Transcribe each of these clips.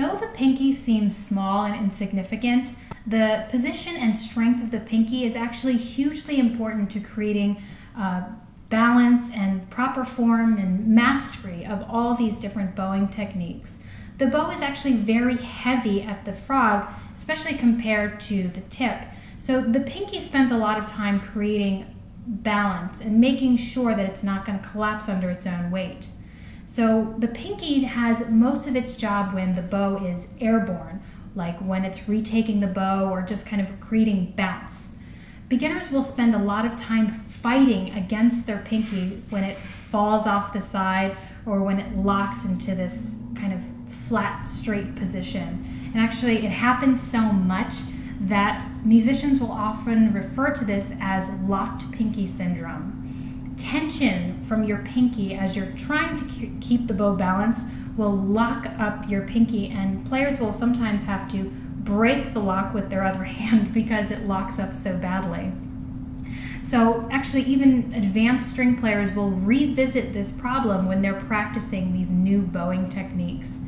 Though the pinky seems small and insignificant, the position and strength of the pinky is actually hugely important to creating balance and proper form and mastery of all these different bowing techniques. The bow is actually very heavy at the frog, especially compared to the tip. So the pinky spends a lot of time creating balance and making sure that it's not going to collapse under its own weight. So the pinky has most of its job when the bow is airborne, like when it's retaking the bow or just kind of creating bounce. Beginners will spend a lot of time fighting against their pinky when it falls off the side or when it locks into this kind of flat, straight position. And actually it happens so much that musicians will often refer to this as locked pinky syndrome. Tension from your pinky as you're trying to keep the bow balanced will lock up your pinky, and players will sometimes have to break the lock with their other hand because it locks up so badly. So actually even advanced string players will revisit this problem when they're practicing these new bowing techniques.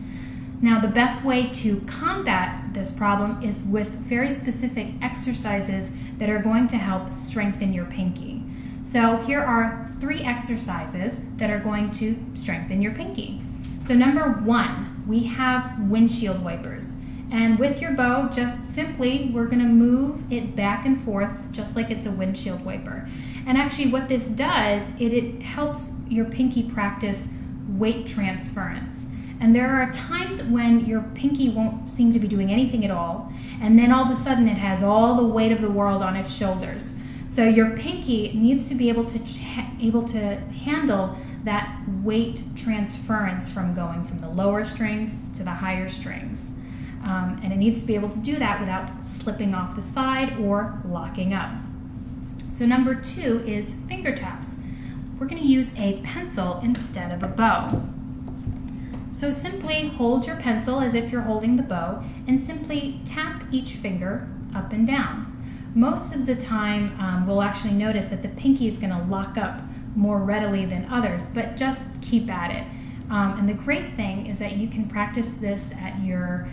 Now, the best way to combat this problem is with very specific exercises that are going to help strengthen your pinky. So here are 3 exercises that are going to strengthen your pinky. So number 1, we have windshield wipers. And with your bow, just simply, we're going to move it back and forth just like it's a windshield wiper. And actually what this does, it helps your pinky practice weight transference. And there are times when your pinky won't seem to be doing anything at all, and then all of a sudden it has all the weight of the world on its shoulders. So your pinky needs to be able to handle that weight transference from going from the lower strings to the higher strings. And it needs to be able to do that without slipping off the side or locking up. So number 2 is finger taps. We're going to use a pencil instead of a bow. So simply hold your pencil as if you're holding the bow and simply tap each finger up and down. Most of the time we'll actually notice that the pinky is going to lock up more readily than others, but just keep at it. And the great thing is that you can practice this at your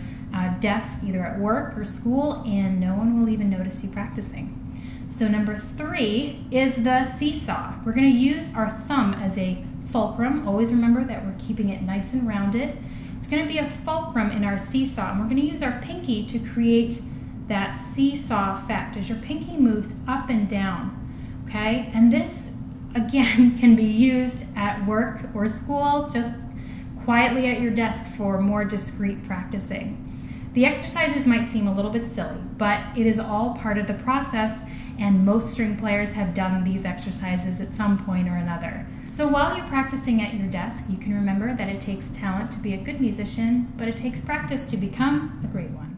desk, either at work or school, and no one will even notice you practicing. So number 3 is the seesaw. We're going to use our thumb as a fulcrum. Always remember that we're keeping it nice and rounded. It's going to be a fulcrum in our seesaw, and we're going to use our pinky to create that seesaw effect as your pinky moves up and down, okay? And this, again, can be used at work or school, just quietly at your desk for more discreet practicing. The exercises might seem a little bit silly, but it is all part of the process, and most string players have done these exercises at some point or another. So while you're practicing at your desk, you can remember that it takes talent to be a good musician, but it takes practice to become a great one.